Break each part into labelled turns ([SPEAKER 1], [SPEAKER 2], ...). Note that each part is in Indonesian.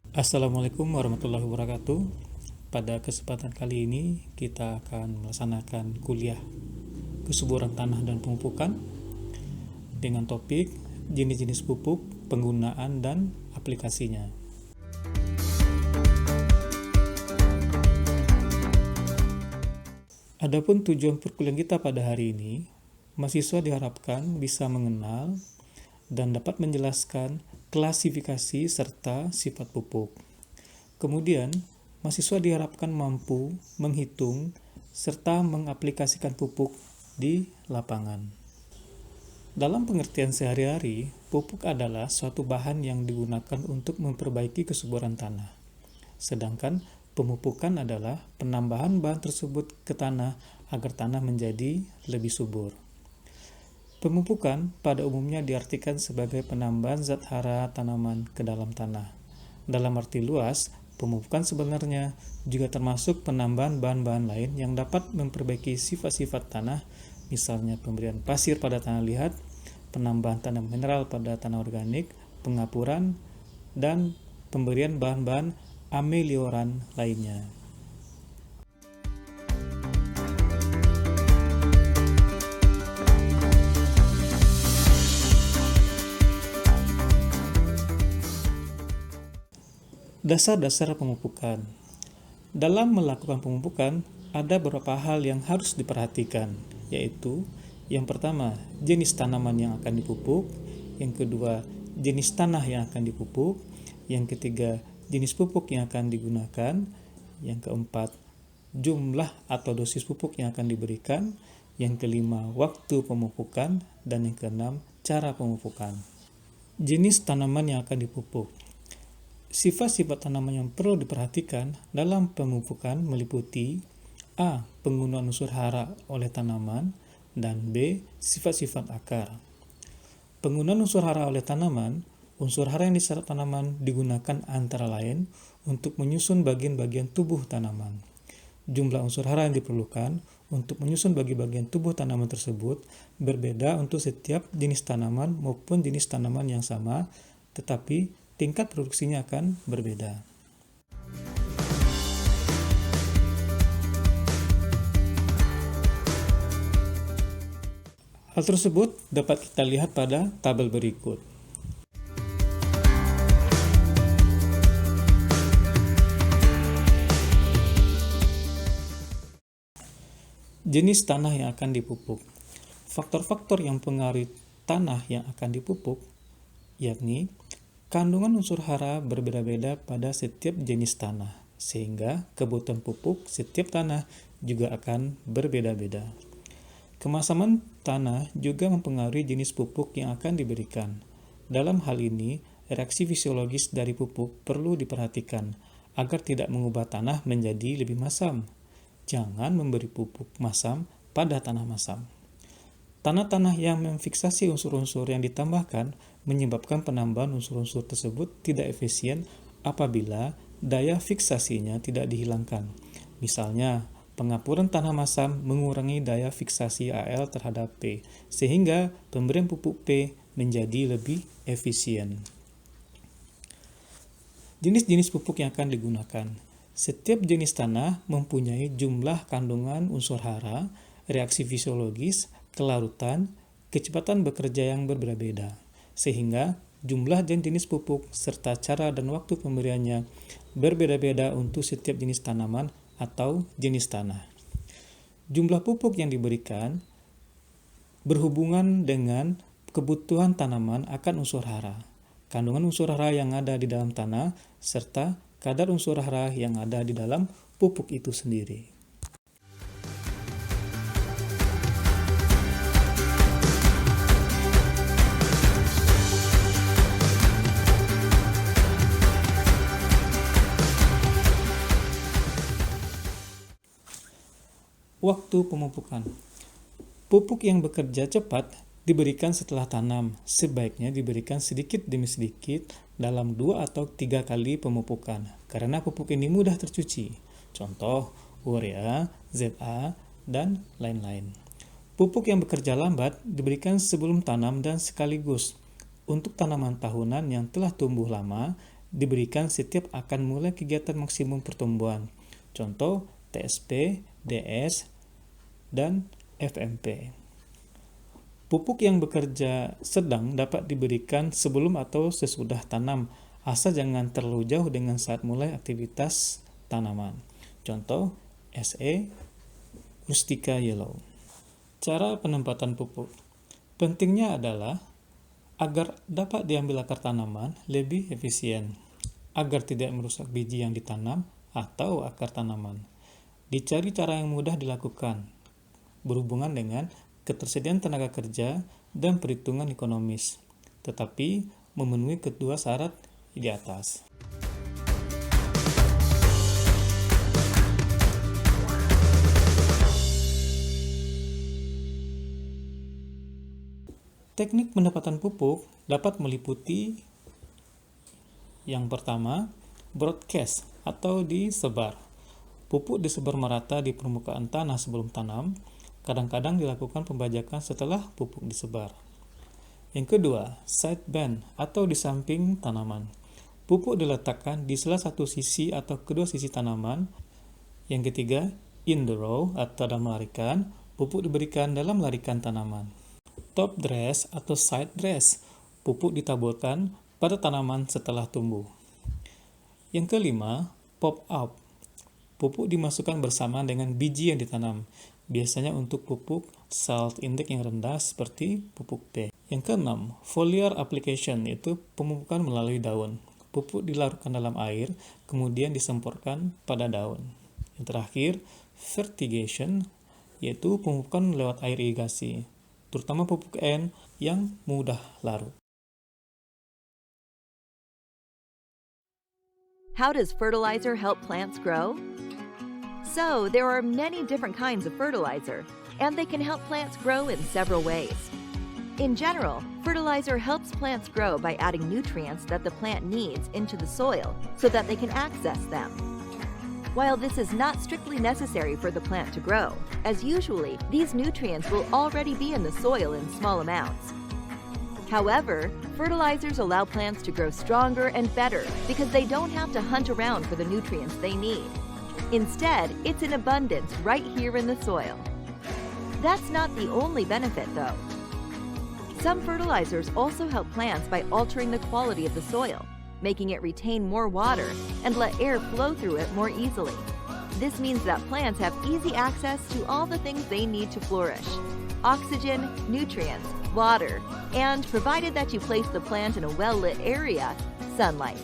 [SPEAKER 1] Assalamualaikum warahmatullahi wabarakatuh. Pada kesempatan kali ini kita akan melaksanakan kuliah kesuburan tanah dan pemupukan dengan topik jenis-jenis pupuk, penggunaan dan aplikasinya. Adapun tujuan perkuliahan kita pada hari ini, mahasiswa diharapkan bisa mengenal dan dapat menjelaskan klasifikasi serta sifat pupuk. Kemudian, mahasiswa diharapkan mampu menghitung serta mengaplikasikan pupuk di lapangan. Dalam pengertian sehari-hari, pupuk adalah suatu bahan yang digunakan untuk memperbaiki kesuburan tanah. Sedangkan pemupukan adalah penambahan bahan tersebut ke tanah agar tanah menjadi lebih subur. Pemupukan pada umumnya diartikan sebagai penambahan zat hara tanaman ke dalam tanah. Dalam arti luas, pemupukan sebenarnya juga termasuk penambahan bahan-bahan lain yang dapat memperbaiki sifat-sifat tanah, misalnya pemberian pasir pada tanah liat, penambahan tanah mineral pada tanah organik, pengapuran, dan pemberian bahan-bahan amelioran lainnya. Dasar-dasar pemupukan. Dalam melakukan pemupukan, ada beberapa hal yang harus diperhatikan, yaitu yang pertama, jenis tanaman yang akan dipupuk, yang kedua, jenis tanah yang akan dipupuk, yang ketiga, jenis pupuk yang akan digunakan, yang keempat, jumlah atau dosis pupuk yang akan diberikan, yang kelima, waktu pemupukan, dan yang keenam, cara pemupukan. Jenis tanaman yang akan dipupuk. Sifat-sifat tanaman yang perlu diperhatikan dalam pemupukan meliputi A. Penggunaan unsur hara oleh tanaman, dan B. Sifat-sifat akar. Penggunaan unsur hara oleh tanaman, unsur hara yang diserap tanaman digunakan antara lain untuk menyusun bagian-bagian tubuh tanaman. Jumlah unsur hara yang diperlukan untuk menyusun bagian-bagian tubuh tanaman tersebut berbeda untuk setiap jenis tanaman maupun jenis tanaman yang sama, tetapi tingkat produksinya akan berbeda. Hal tersebut dapat kita lihat pada tabel berikut. Jenis tanah yang akan dipupuk. Faktor-faktor yang mempengaruhi tanah yang akan dipupuk yakni kandungan unsur hara berbeda-beda pada setiap jenis tanah, sehingga kebutuhan pupuk setiap tanah juga akan berbeda-beda. Kemasaman tanah juga mempengaruhi jenis pupuk yang akan diberikan. Dalam hal ini, reaksi fisiologis dari pupuk perlu diperhatikan agar tidak mengubah tanah menjadi lebih masam. Jangan memberi pupuk masam pada tanah masam. Tanah-tanah yang memfiksasi unsur-unsur yang ditambahkan menyebabkan penambahan unsur-unsur tersebut tidak efisien apabila daya fiksasinya tidak dihilangkan. Misalnya, pengapuran tanah masam mengurangi daya fiksasi Al terhadap P, sehingga pemberian pupuk P menjadi lebih efisien. Jenis-jenis pupuk yang akan digunakan. Setiap jenis tanah mempunyai jumlah kandungan unsur hara, reaksi fisiologis, kelarutan, kecepatan bekerja yang berbeda-beda, sehingga jumlah dan jenis pupuk serta cara dan waktu pemberiannya berbeda-beda untuk setiap jenis tanaman atau jenis tanah. Jumlah pupuk yang diberikan berhubungan dengan kebutuhan tanaman akan unsur hara, kandungan unsur hara yang ada di dalam tanah, serta kadar unsur hara yang ada di dalam pupuk itu sendiri. Waktu pemupukan. Pupuk yang bekerja cepat diberikan setelah tanam, sebaiknya diberikan sedikit demi sedikit dalam 2 atau 3 kali pemupukan, karena pupuk ini mudah tercuci. Contoh, urea, ZA, dan lain-lain. Pupuk yang bekerja lambat diberikan sebelum tanam dan sekaligus. Untuk tanaman tahunan yang telah tumbuh lama, diberikan setiap akan mulai kegiatan maksimum pertumbuhan. Contoh TSP, DS, dan FMP. Pupuk yang bekerja sedang dapat diberikan sebelum atau sesudah tanam, asal jangan terlalu jauh dengan saat mulai aktivitas tanaman. Contoh SE Rustica Yellow. Cara penempatan pupuk. Pentingnya adalah agar dapat diambil akar tanaman lebih efisien, agar tidak merusak biji yang ditanam atau akar tanaman. Dicari cara yang mudah dilakukan, berhubungan dengan ketersediaan tenaga kerja dan perhitungan ekonomis, tetapi memenuhi kedua syarat di atas. Teknik pendapatan pupuk dapat meliputi yang pertama, broadcast atau disebar. Pupuk disebar merata di permukaan tanah sebelum tanam. Kadang-kadang dilakukan pembajakan setelah pupuk disebar. Yang kedua, side band atau di samping tanaman. Pupuk diletakkan di salah satu sisi atau kedua sisi tanaman. Yang ketiga, in the row atau dalam larikan. Pupuk diberikan dalam larikan tanaman. Top dress atau side dress. Pupuk ditaburkan pada tanaman setelah tumbuh. Yang kelima, pop up. Pupuk dimasukkan bersama dengan biji yang ditanam, biasanya untuk pupuk salt index yang rendah seperti pupuk P. Yang keenam, foliar application, yaitu pemupukan melalui daun. Pupuk dilarutkan dalam air, kemudian disemprotkan pada daun. Yang terakhir, fertigation, yaitu pemupukan lewat air irigasi, terutama pupuk N yang mudah larut.
[SPEAKER 2] How does fertilizer help plants grow? So, there are many different kinds of fertilizer, and they can help plants grow in several ways. In general, fertilizer helps plants grow by adding nutrients that the plant needs into the soil so that they can access them. While this is not strictly necessary for the plant to grow, as usually these nutrients will already be in the soil in small amounts. However, fertilizers allow plants to grow stronger and better because they don't have to hunt around for the nutrients they need. Instead, it's in abundance right here in the soil. That's not the only benefit, though. Some fertilizers also help plants by altering the quality of the soil, making it retain more water and let air flow through it more easily. This means that plants have easy access to all the things they need to flourish: oxygen, nutrients, water, and, provided that you place the plant in a well-lit area, sunlight.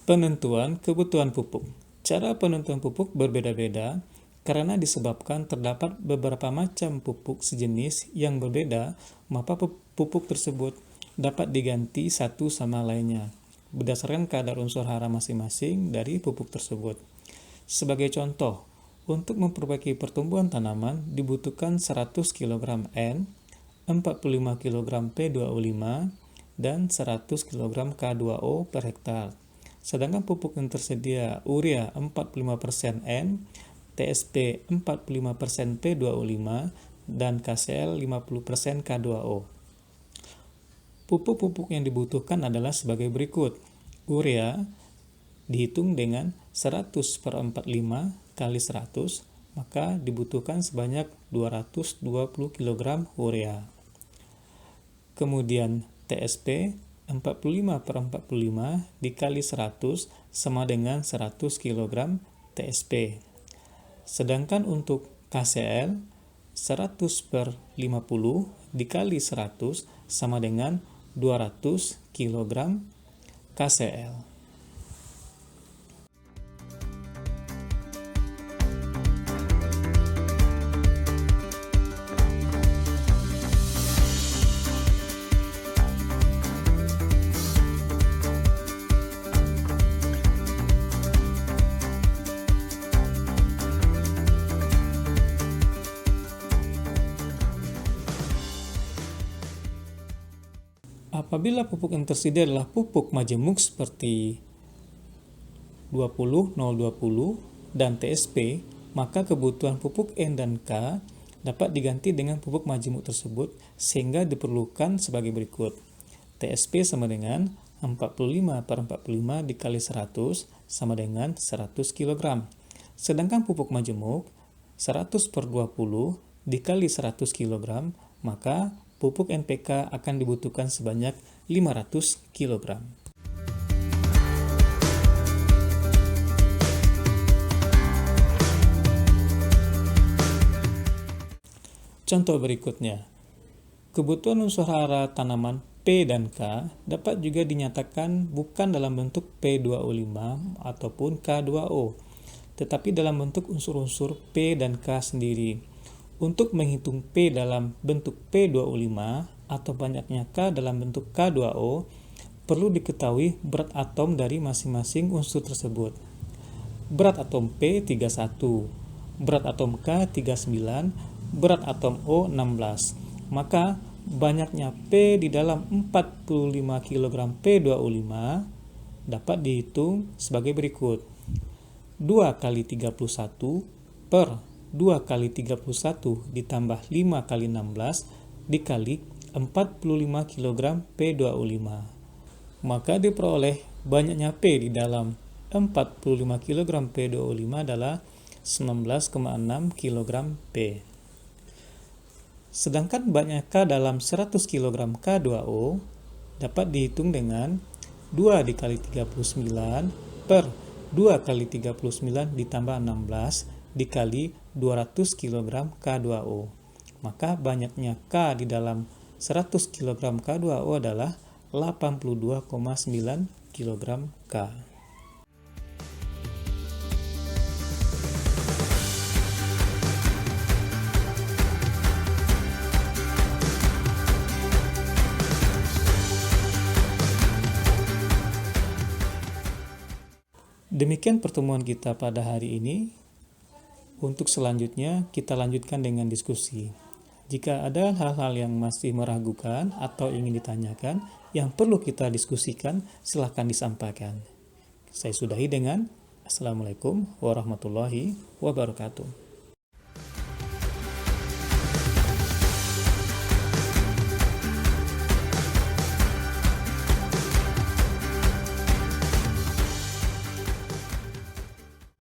[SPEAKER 1] Penentuan kebutuhan pupuk. Cara penentuan pupuk berbeda-beda karena disebabkan terdapat beberapa macam pupuk sejenis yang berbeda, maka pupuk tersebut dapat diganti satu sama lainnya berdasarkan kadar unsur hara masing-masing dari pupuk tersebut. Sebagai contoh, untuk memperbaiki pertumbuhan tanaman dibutuhkan 100 kg N, 45 kg P2O5, dan 100 kg K2O per hektar. Sedangkan pupuk yang tersedia urea 45% N, TSP 45% P2O5, dan KCl 50% K2O. Pupuk-pupuk yang dibutuhkan adalah sebagai berikut. Urea dihitung dengan 100/45 kali 100, maka dibutuhkan sebanyak 220 kg urea. Kemudian TSP 45/45 dikali 100 sama dengan 100 kg TSP. Sedangkan untuk KCl 100/50 dikali 100 sama dengan 200 kg KCl. Apabila pupuk yang tersedia adalah pupuk majemuk seperti 20, 020, dan TSP, maka kebutuhan pupuk N dan K dapat diganti dengan pupuk majemuk tersebut sehingga diperlukan sebagai berikut. TSP sama dengan 45/45 dikali 100 sama dengan 100 kg. Sedangkan pupuk majemuk 100/20 dikali 100 kg, maka pupuk NPK akan dibutuhkan sebanyak 500 kg. Contoh berikutnya, kebutuhan unsur hara tanaman P dan K dapat juga dinyatakan bukan dalam bentuk P2O5 ataupun K2O, tetapi dalam bentuk unsur-unsur P dan K sendiri. Untuk menghitung P dalam bentuk P2O5 atau banyaknya K dalam bentuk K2O, perlu diketahui berat atom dari masing-masing unsur tersebut. Berat atom P 31, berat atom K 39, berat atom O 16. Maka banyaknya P di dalam 45 kg P2O5 dapat dihitung sebagai berikut. 2 kali 31 per 2 kali 31 ditambah 5 kali 16 dikali 45 kg P2O5. Maka diperoleh banyaknya P di dalam 45 kg P2O5 adalah 19,6 kg P. Sedangkan banyaknya K dalam 100 kg K2O dapat dihitung dengan 2 dikali 39 per 2 kali 39 ditambah 16 dikali 200 kg K2O. Maka banyaknya K di dalam 100 kg K2O adalah 82,9 kg K. Demikian pertemuan kita pada hari ini. Untuk selanjutnya, kita lanjutkan dengan diskusi. Jika ada hal-hal yang masih meragukan atau ingin ditanyakan yang perlu kita diskusikan, silakan disampaikan. Saya sudahi dengan Assalamualaikum warahmatullahi wabarakatuh.